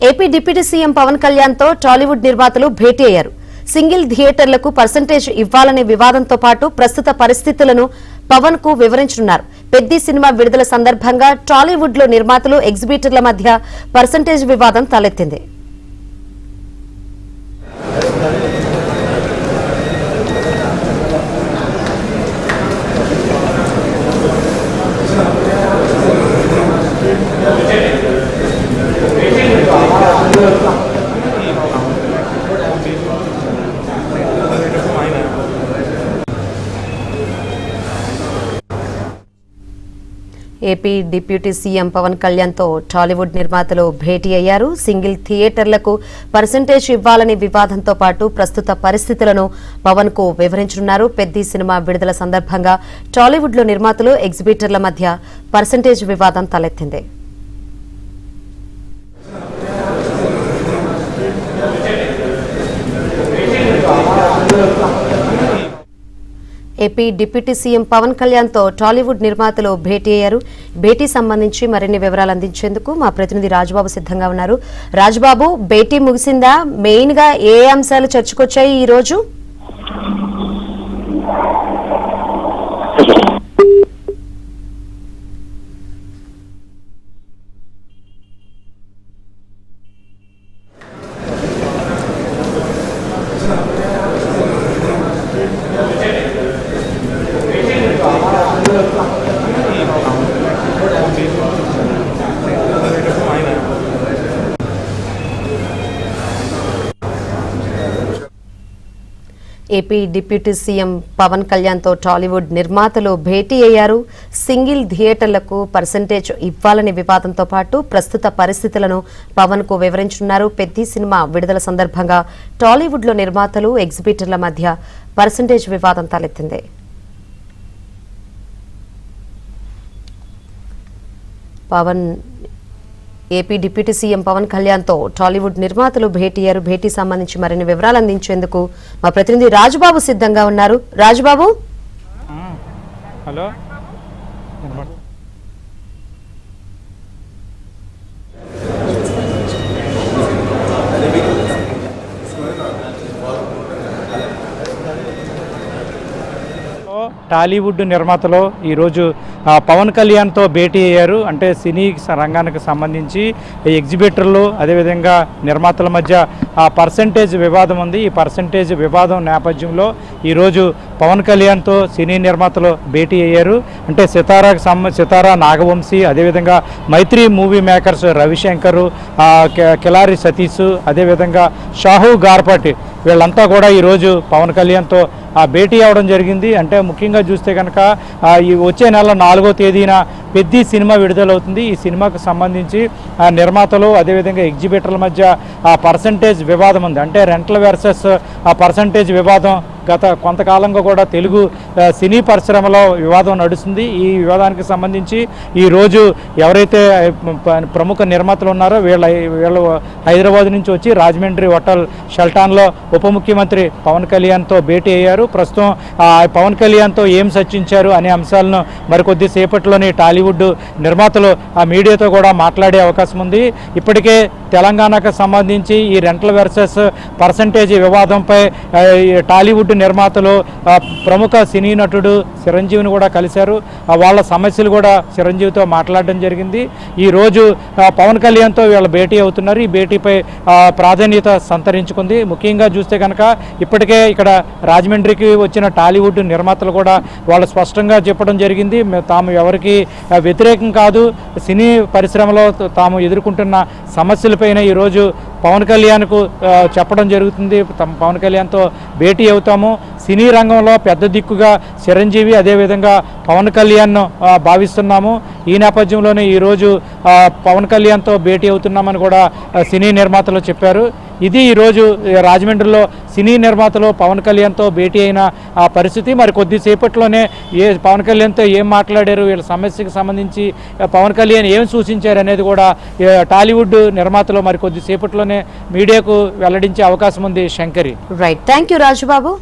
AP deputy CM Pavan Kalyan తో టాలీవుడ్ నిర్మాతలు భేటీ అయ్యారు. సింగిల్ థియేటర్లకు పర్సెంటేజ్ ఇవ్వాలనే వివాదంతో పాటు ప్రస్తుత పరిస్థితులను పవన్ కు వివరించనున్నారు. పెద్ది సినిమా విడుదల సందర్భంగా టాలీవుడ్ లో నిర్మాతలు ఎగ్జిబిటర్ల మధ్య పర్సెంటేజ్ వివాదం తలెత్తింది. AP deputy CM Pavan Kalyan తో టాలీవుడ్ నిర్మాతలు భేటీ అయ్యారు. సింగిల్ థియేటర్లకు పర్సెంటేజ్ ఇవ్వాలనే వివాదంతో పాటు ప్రస్తుత పరిస్థితులను పవన్ కు వివరించనున్నారు. పెద్ది సినిమా విడుదల సందర్భంగా టాలీవుడ్ లో నిర్మాతలు ఎగ్జిబిటర్ల మధ్య పర్సెంటేజ్ వివాదం తలెత్తింది. AP deputy CM Pavan Kalyan తో టాలీవుడ్ నిర్మాతలు భేటీ అయ్యారు. భేటీ సంబంధించి మరిన్ని వివరాలు అందించేందుకు మా ప్రతినిధి రాజబాబు సిద్ధంగా ఉన్నారు. రాజబాబు, భేటీ ముగిసిందా? మెయిన్ గా ఏ అంశాలు చర్చకొచ్చాయి ఈ రోజు? AP deputy CM Pavan Kalyan తో టాలీవుడ్ నిర్మాతలు భేటీ అయ్యారు. సింగిల్ థియేటర్లకు పర్సెంటేజ్ ఇవ్వాలనే వివాదంతో పాటు ప్రస్తుత పరిస్థితులను పవన్ కు వివరించనున్నారు. పెద్ది సినిమా విడుదల సందర్భంగా టాలీవుడ్ లో నిర్మాతలు ఎగ్జిబిటర్ల మధ్య పర్సెంటేజ్ వివాదం తలెత్తింది. AP deputy CM Pavan Kalyan తో టాలీవుడ్ నిర్మాతలు భేటీ అయ్యారు. భేటీ సంబంధించి మరిన్ని వివరాలు అందించేందుకు మా ప్రతినిధి రాజబాబు సిద్ధంగా ఉన్నారు. రాజబాబు, హలో. టాలీవుడ్ నిర్మాతలు ఈరోజు పవన్ కళ్యాణ్తో భేటీ అయ్యారు. అంటే సినీ రంగానికి సంబంధించి ఎగ్జిబిటర్లు అదేవిధంగా నిర్మాతల మధ్య పర్సెంటేజ్ వివాదం ఉంది. ఈ పర్సెంటేజ్ వివాదం నేపథ్యంలో ఈరోజు పవన్ కళ్యాణ్తో సినీ నిర్మాతలు భేటీ అయ్యారు. అంటే సితారా నాగవంశీ, అదేవిధంగా మైత్రి మూవీ మేకర్స్ రవిశంకర్, కిలారి సతీష్, అదేవిధంగా షాహు గార్పాటి వీళ్ళంతా కూడా ఈరోజు పవన్ కళ్యాణ్తో భేటీ అవ్వడం జరిగింది. అంటే ముఖ్యంగా చూస్తే కనుక ఈ వచ్చే నెల 4వ తేదీన పెద్ది సినిమా విడుదలవుతుంది. ఈ సినిమాకు సంబంధించి నిర్మాతలు అదేవిధంగా ఎగ్జిబిటర్ల మధ్య పర్సంటేజ్ వివాదం ఉంది. అంటే రెంటల్ వర్సెస్ పర్సంటేజ్ వివాదం గత కొంతకాలంగా కూడా తెలుగు సినీ పరిశ్రమలో వివాదం నడుస్తుంది. ఈ వివాదానికి సంబంధించి ఈరోజు ఎవరైతే ప్రముఖ నిర్మాతలు ఉన్నారో వీళ్ళు హైదరాబాద్ నుంచి వచ్చి రాజమండ్రి హోటల్ షెల్టాన్లో ఉప ముఖ్యమంత్రి పవన్ కళ్యాణ్తో భేటీ అయ్యారు. ప్రస్తుతం పవన్ కళ్యాణ్తో ఏం చర్చించారు అనే అంశాలను మరికొద్ది సేపట్లోనే టాలీవుడ్ నిర్మాతలు మీడియాతో కూడా మాట్లాడే అవకాశం ఉంది. ఇప్పటికే తెలంగాణకు సంబంధించి ఈ రెంటల్ వర్సెస్ పర్సంటేజ్ వివాదంపై టాలీవుడ్ నిర్మాతలు ప్రముఖ సినీ నటుడు చిరంజీవిని కూడా కలిశారు. వాళ్ళ సమస్యలు కూడా చిరంజీవితో మాట్లాడడం జరిగింది. ఈరోజు పవన్ కళ్యాణ్తో వీళ్ళు భేటీ అవుతున్నారు. ఈ భేటీపై ప్రాధాన్యత సంతరించుకుంది. ముఖ్యంగా చూస్తే కనుక ఇప్పటికే ఇక్కడ రాజమండ్రికి వచ్చిన టాలీవుడ్ నిర్మాతలు కూడా వాళ్ళు స్పష్టంగా చెప్పడం జరిగింది. తాము ఎవరికి వ్యతిరేకం కాదు, సినీ పరిశ్రమలో తాము ఎదుర్కొంటున్న సమస్యలపైన ఈరోజు పవన్ కళ్యాణ్కు చెప్పడం జరుగుతుంది. పవన్ కళ్యాణ్తో భేటీ అవుతాము. సినీ రంగంలో పెద్ద దిక్కుగా చిరంజీవి అదేవిధంగా పవన్ కళ్యాణ్ను భావిస్తున్నాము. ఈ నేపథ్యంలోనే ఈరోజు పవన్ కళ్యాణ్తో భేటీ అవుతున్నామని కూడా సినీ నిర్మాతలు చెప్పారు. ఇది ఈరోజు రాజమండ్రిలో సినీ నిర్మాతలు పవన్ కళ్యాణ్తో భేటీ అయిన పరిస్థితి. మరి కొద్దిసేపట్లోనే పవన్ కళ్యాణ్తో ఏం మాట్లాడారు, వీళ్ళ సమస్యకు సంబంధించి పవన్ కళ్యాణ్ ఏం సూచించారు అనేది కూడా టాలీవుడ్ నిర్మాతలు మరి కొద్దిసేపట్లోనే మీడియాకు వెల్లడించే అవకాశం ఉంది. Shankari, right, thank you Rajubabu.